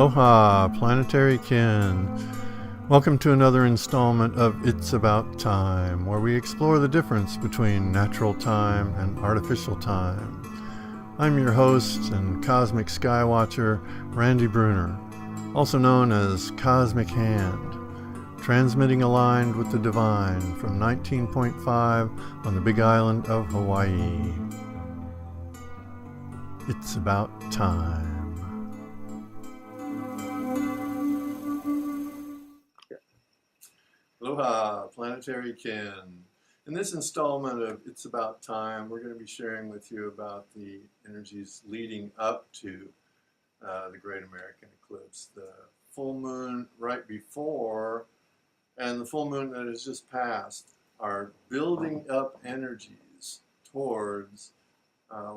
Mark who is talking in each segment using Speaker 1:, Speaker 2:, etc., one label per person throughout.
Speaker 1: Aloha, planetary kin. Welcome to another installment of It's About Time, where we explore the difference between natural time and artificial time. I'm your host and cosmic skywatcher, Randy Bruner, also known as Cosmic Hand, transmitting aligned with the divine from 19.5 on the Big Island of Hawaii. It's about time. Aloha, planetary kin. In this installment of It's About Time, we're going to be sharing with you about the energies leading up to the Great American Eclipse. The full moon right before and the full moon that has just passed are building up energies towards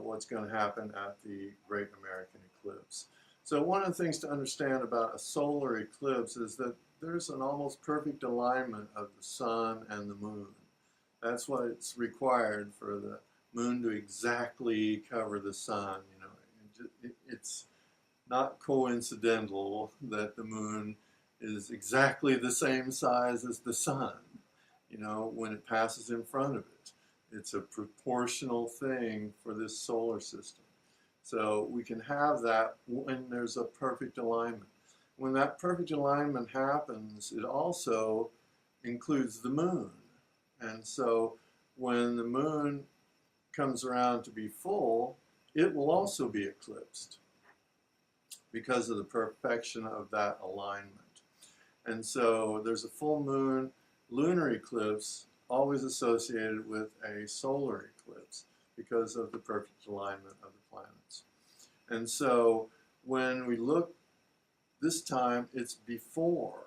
Speaker 1: what's going to happen at the Great American Eclipse. So one of the things to understand about a solar eclipse is that there's an almost perfect alignment of the sun and the moon. That's what's required for the moon to exactly cover the sun. It's not coincidental that the moon is exactly the same size as the sun, when it passes in front of it. It's a proportional thing for this solar system. So we can have that when there's a perfect alignment. When that perfect alignment happens, it also includes the moon. And so when the moon comes around to be full, it will also be eclipsed because of the perfection of that alignment. And so there's a full moon lunar eclipse always associated with a solar eclipse because of the perfect alignment of the planets. And so when we look this time, it's before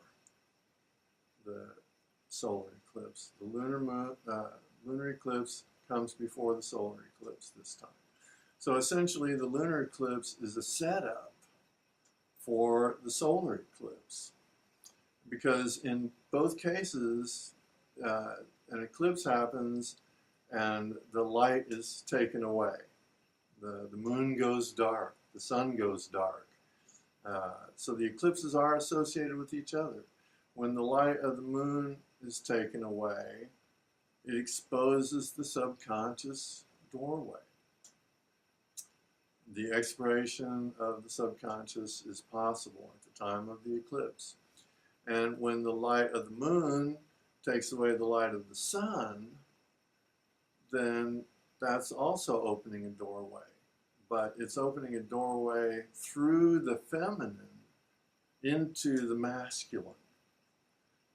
Speaker 1: the solar eclipse. The lunar eclipse comes before the solar eclipse this time. So essentially, the lunar eclipse is a setup for the solar eclipse, because in both cases, an eclipse happens and the light is taken away. The moon goes dark, the sun goes dark. So the eclipses are associated with each other. When the light of the moon is taken away, it exposes the subconscious doorway. The exploration of the subconscious is possible at the time of the eclipse. And when the light of the moon takes away the light of the sun, then that's also opening a doorway. But it's opening a doorway through the feminine into the masculine.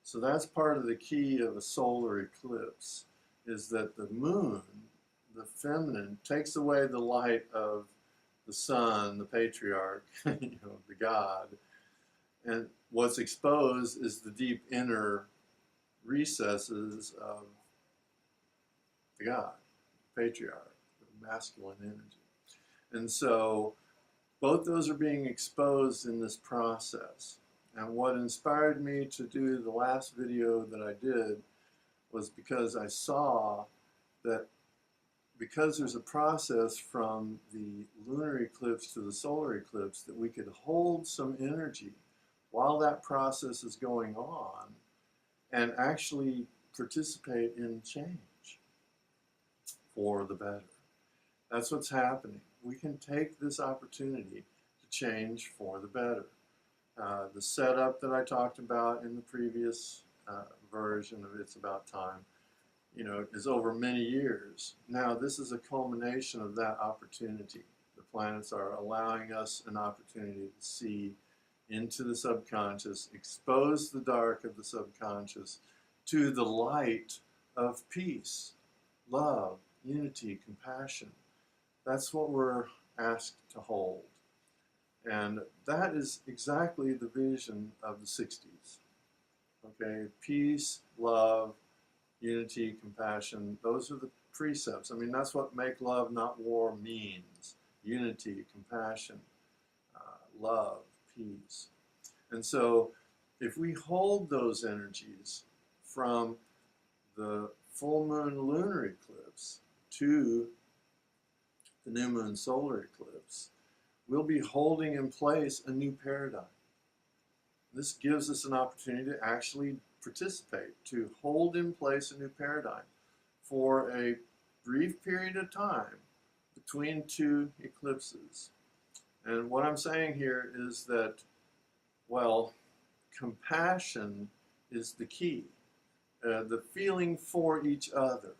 Speaker 1: So that's part of the key of a solar eclipse, is that the moon, the feminine, takes away the light of the sun, the patriarch, the God. And what's exposed is the deep inner recesses of the God, the patriarch, the masculine energy. And so both those are being exposed in this process. And what inspired me to do the last video that I did was because I saw that because there's a process from the lunar eclipse to the solar eclipse, that we could hold some energy while that process is going on and actually participate in change for the better. That's what's happening. We can take this opportunity to change for the better. The setup that I talked about in the previous version of It's About Time, is over many years. Now, this is a culmination of that opportunity. The planets are allowing us an opportunity to see into the subconscious, expose the dark of the subconscious to the light of peace, love, unity, compassion. That's what we're asked to hold. And that is exactly the vision of the 60s. Okay, peace, love, unity, compassion, those are the precepts. I mean, that's what make love, not war means. Unity, compassion, love, peace. And so if we hold those energies from the full moon lunar eclipse to the new moon solar eclipse, we'll be holding in place a new paradigm. This gives us an opportunity to actually participate, to hold in place a new paradigm for a brief period of time between two eclipses. And what I'm saying here is that, well, compassion is the key. The feeling for each other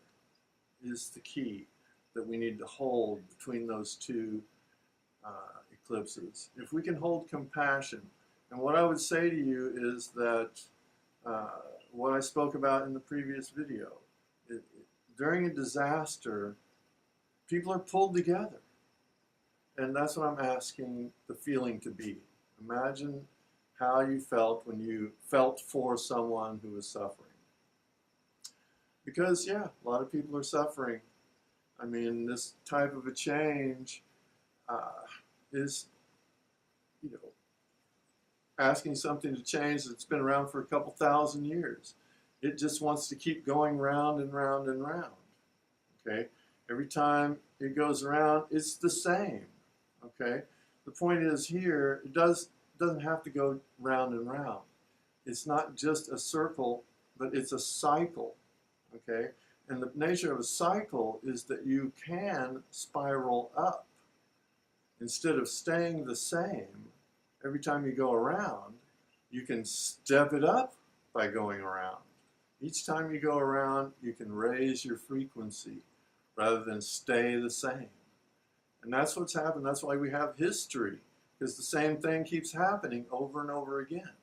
Speaker 1: is the key that we need to hold between those two eclipses. If we can hold compassion, and what I would say to you is that what I spoke about in the previous video, during a disaster, people are pulled together. And that's what I'm asking the feeling to be. Imagine how you felt when you felt for someone who was suffering. Because, yeah, a lot of people are suffering. I mean, this type of a change is, you know, asking something to change that's been around for a couple thousand years. It just wants to keep going round and round and round. Okay? Every time it goes around, it's the same. Okay? The point is here, it doesn't have to go round and round. It's not just a circle, but it's a cycle. Okay? And the nature of a cycle is that you can spiral up. Instead of staying the same, every time you go around, you can step it up by going around. Each time you go around, you can raise your frequency rather than stay the same. And that's what's happened. That's why we have history, because the same thing keeps happening over and over again.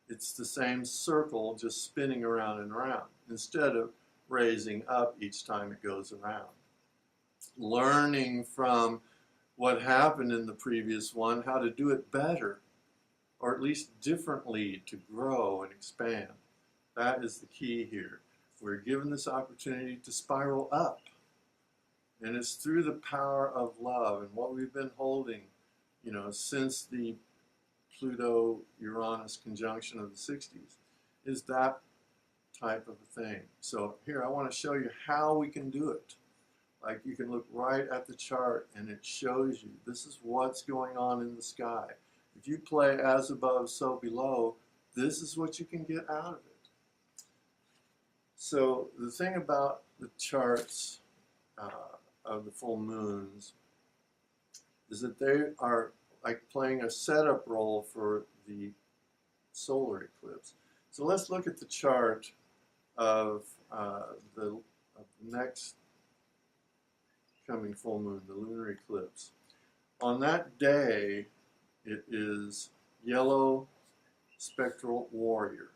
Speaker 1: It's the same circle just spinning around and around instead of raising up each time it goes around. Learning from what happened in the previous one, how to do it better, or at least differently, to grow and expand. That is the key here. We're given this opportunity to spiral up. And it's through the power of love and what we've been holding, you know, since the Pluto-Uranus conjunction of the 60s, is that type of a thing. So here, I want to show you how we can do it. Like, you can look right at the chart and it shows you this is what's going on in the sky. If you play as above, so below, this is what you can get out of it. So the thing about the charts of the full moons is that they are like playing a setup role for the solar eclipse. So let's look at the chart of the next coming full moon, the lunar eclipse. On that day, it is yellow spectral warrior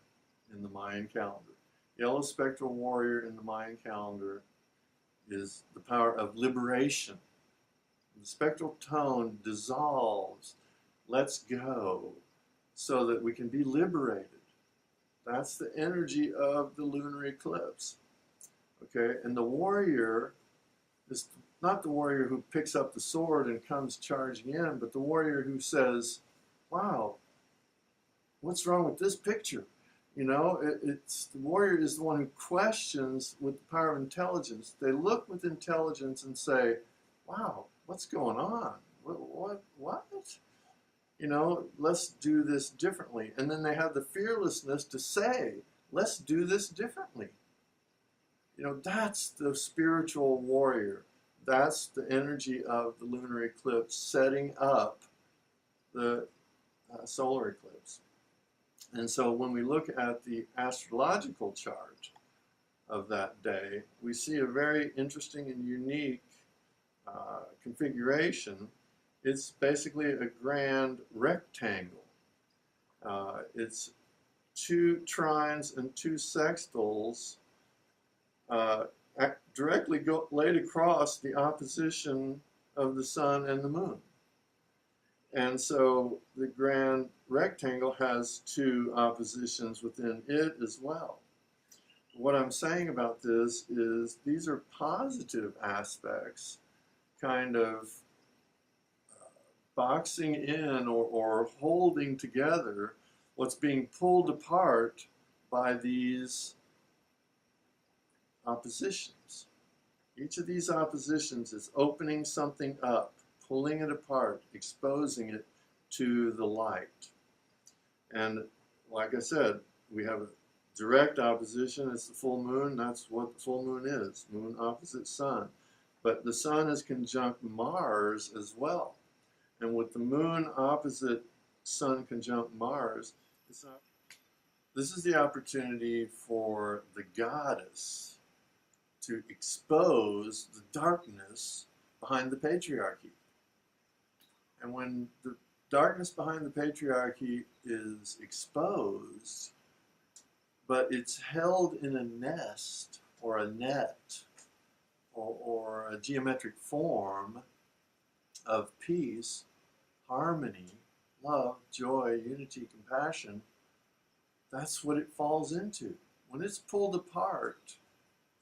Speaker 1: in the Mayan calendar. Yellow spectral warrior in the Mayan calendar is the power of liberation. The spectral tone dissolves, lets go, so that we can be liberated. That's the energy of the lunar eclipse. Okay, and the warrior is not the warrior who picks up the sword and comes charging in, but the warrior who says, wow, what's wrong with this picture? You know, it's the warrior is the one who questions with the power of intelligence. They look with intelligence and say, wow, what's going on? What? You know, let's do this differently. And then they have the fearlessness to say, let's do this differently. You know, that's the spiritual warrior. That's the energy of the lunar eclipse setting up the solar eclipse. And so when we look at the astrological chart of that day, we see a very interesting and unique configuration. It's basically a grand rectangle. It's two trines and two sextiles directly laid across the opposition of the sun and the moon. And so the grand rectangle has two oppositions within it as well. What I'm saying about this is these are positive aspects, kind of boxing in or holding together what's being pulled apart by these oppositions. Each of these oppositions is opening something up, pulling it apart, exposing it to the light. And like I said, we have a direct opposition. It's the full moon. That's what the full moon is. Moon opposite sun. But the sun is conjunct Mars as well. And with the moon opposite sun conjunct Mars, this is the opportunity for the goddess to expose the darkness behind the patriarchy. And when the darkness behind the patriarchy is exposed, but it's held in a nest or a net or a geometric form of peace, harmony, love, joy, unity, compassion, that's what it falls into. When it's pulled apart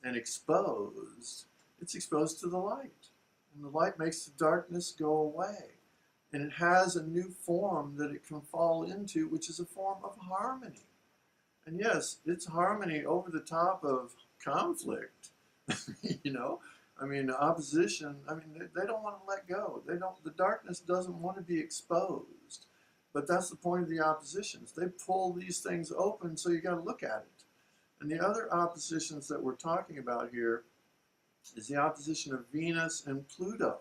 Speaker 1: and exposed, it's exposed to the light. And the light makes the darkness go away. And it has a new form that it can fall into, which is a form of harmony. And yes, it's harmony over the top of conflict. You know, I mean, opposition, I mean, they don't want to let go. The darkness doesn't want to be exposed. But that's the point of the oppositions. They pull these things open, so you got to look at it. And the other oppositions that we're talking about here is the opposition of Venus and Pluto.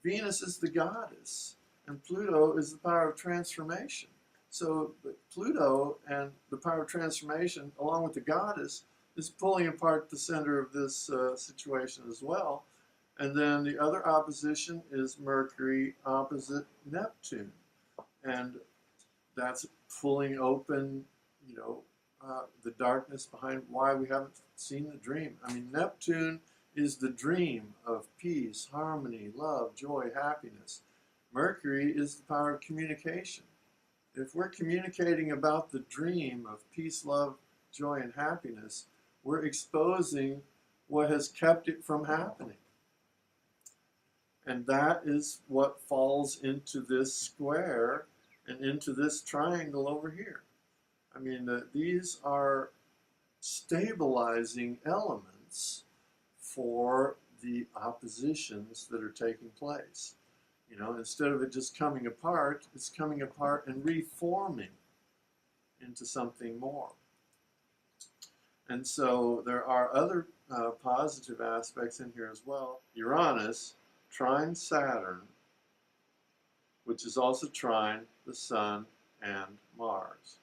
Speaker 1: Venus is the goddess, and Pluto is the power of transformation. So Pluto and the power of transformation, along with the goddess, is pulling apart the center of this situation as well. And then the other opposition is Mercury opposite Neptune. And that's pulling open, you know, the darkness behind why we haven't seen the dream. I mean, Neptune is the dream of peace, harmony, love, joy, happiness. Mercury is the power of communication. If we're communicating about the dream of peace, love, joy, and happiness, we're exposing what has kept it from happening. And that is what falls into this square and into this triangle over here. I mean, these are stabilizing elements for the oppositions that are taking place. You know, instead of it just coming apart, it's coming apart and reforming into something more. And so there are other positive aspects in here as well. Uranus trine Saturn, which is also trine the Sun and Mars.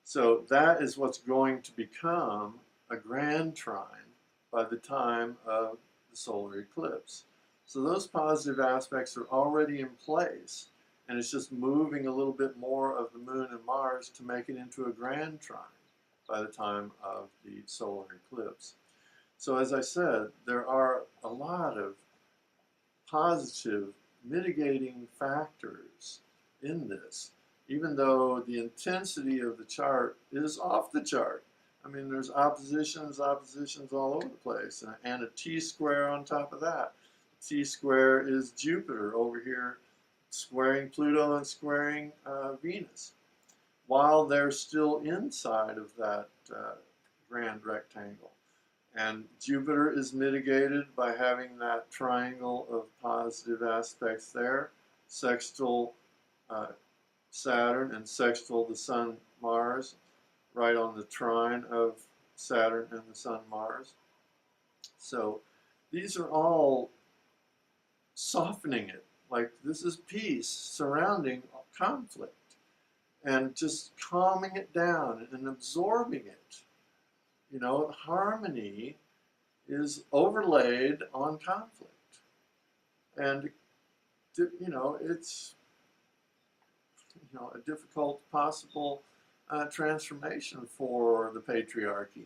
Speaker 1: So that is what's going to become a grand trine by the time of the solar eclipse. So those positive aspects are already in place, and it's just moving a little bit more of the Moon and Mars to make it into a grand trine by the time of the solar eclipse. So as I said, there are a lot of positive mitigating factors in this, even though the intensity of the chart is off the chart. I mean, there's oppositions all over the place, and a T-square on top of that. T-square is Jupiter over here squaring Pluto and squaring Venus, while they're still inside of that grand rectangle. And Jupiter is mitigated by having that triangle of positive aspects there, sextile Saturn and sextile the Sun Mars, right on the trine of Saturn and the Sun Mars. So these are all softening it, like this is peace surrounding conflict, and just calming it down and absorbing it. You know, harmony is overlaid on conflict. And, you know, it's, you know, a difficult possible transformation for the patriarchy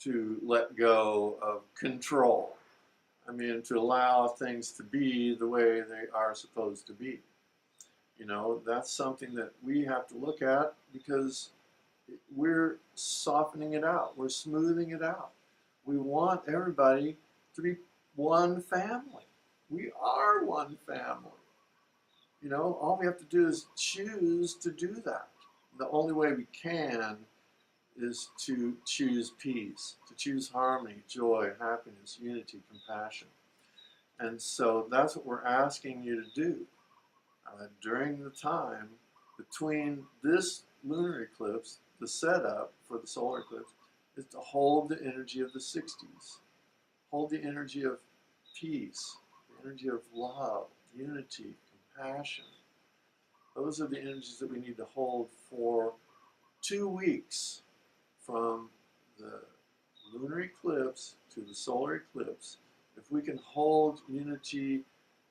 Speaker 1: to let go of control. I mean, to allow things to be the way they are supposed to be. You know, that's something that we have to look at, because we're softening it out. We're smoothing it out. We want everybody to be one family. We are one family. You know, all we have to do is choose to do that. The only way we can is to choose peace, to choose harmony, joy, happiness, unity, compassion. And so that's what we're asking you to do during the time between this lunar eclipse, the setup for the solar eclipse, is to hold the energy of the 60s. Hold the energy of peace, the energy of love, unity, compassion. Those are the energies that we need to hold for 2 weeks from the lunar eclipse to the solar eclipse. If we can hold unity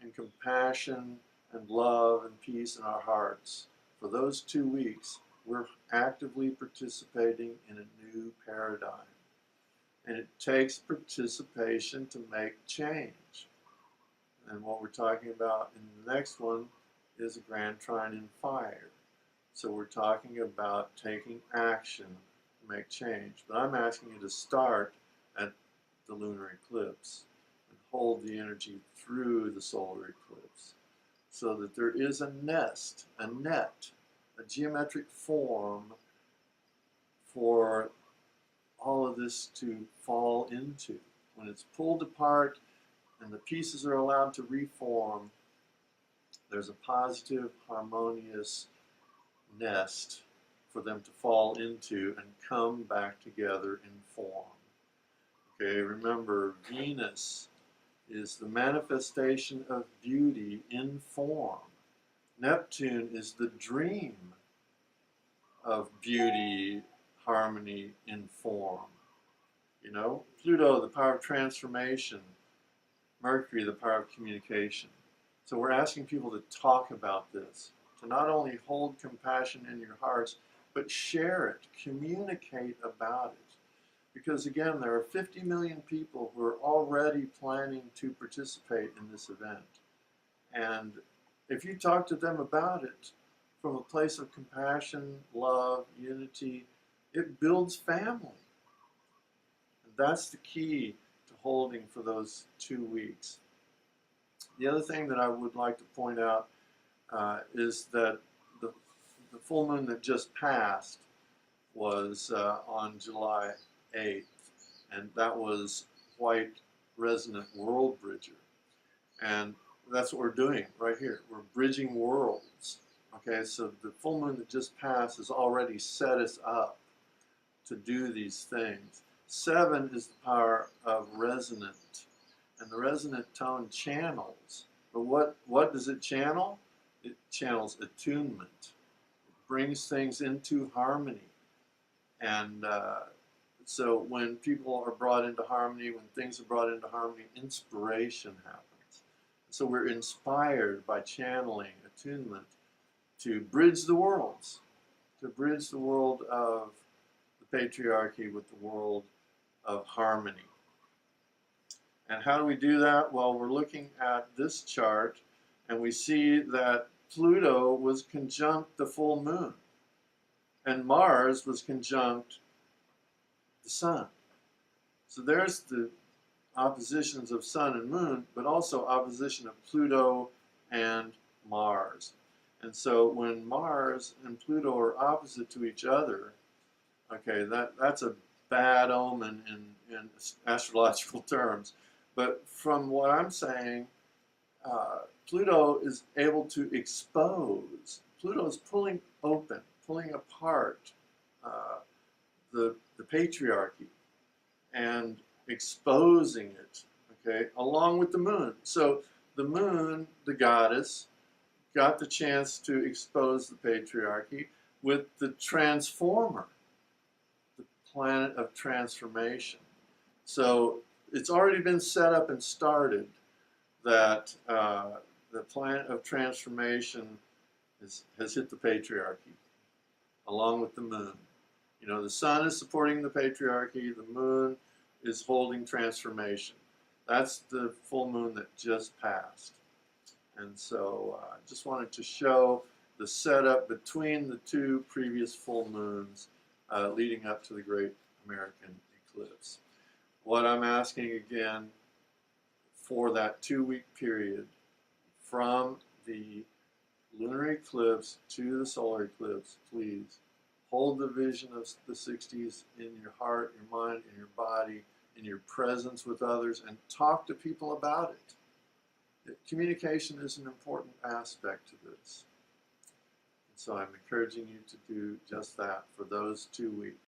Speaker 1: and compassion and love and peace in our hearts for those 2 weeks, we're actively participating in a new paradigm. And it takes participation to make change. And what we're talking about in the next one is a grand trine in fire. So we're talking about taking action to make change. But I'm asking you to start at the lunar eclipse and hold the energy through the solar eclipse so that there is a nest, a net, a geometric form for all of this to fall into. When it's pulled apart and the pieces are allowed to reform, there's a positive, harmonious nest for them to fall into and come back together in form. Okay, remember, Venus is the manifestation of beauty in form. Neptune is the dream of beauty, harmony in form. You know, Pluto, the power of transformation. Mercury, the power of communication. So we're asking people to talk about this, to not only hold compassion in your hearts, but share it, communicate about it. Because again, there are 50 million people who are already planning to participate in this event. And if you talk to them about it from a place of compassion, love, unity, it builds family. And that's the key to holding for those 2 weeks. The other thing that I would like to point out is that the full moon that just passed was on July 8th, and that was white resonant world bridger. And that's what we're doing right here. We're bridging worlds. Okay, so the full moon that just passed has already set us up to do these things. 7 is the power of resonant, and the resonant tone channels. But what does it channel? It channels attunement. It brings things into harmony. And so when people are brought into harmony, when things are brought into harmony, inspiration happens. So we're inspired by channeling attunement to bridge the worlds, to bridge the world of the patriarchy with the world of harmony. And how do we do that? Well, we're looking at this chart, and we see that Pluto was conjunct the full moon, and Mars was conjunct the sun. So there's the oppositions of sun and moon, but also opposition of Pluto and Mars. And so when Mars and Pluto are opposite to each other, okay, that's a bad omen in astrological terms. But from what I'm saying, Pluto is able to expose. Pluto is pulling open, pulling apart the patriarchy and exposing it, okay, along with the moon. So the moon, the goddess, got the chance to expose the patriarchy with the transformer, the planet of transformation. So it's already been set up and started that the planet of transformation has hit the patriarchy along with the moon. You know, the sun is supporting the patriarchy, the moon is holding transformation. That's the full moon that just passed. And so I just wanted to show the setup between the 2 previous full moons leading up to the Great American Eclipse. What I'm asking again for that 2-week period from the lunar eclipse to the solar eclipse, please hold the vision of the 60s in your heart, your mind, in your body, in your presence with others, and talk to people about it. Communication is an important aspect to this. So I'm encouraging you to do just that for those 2 weeks.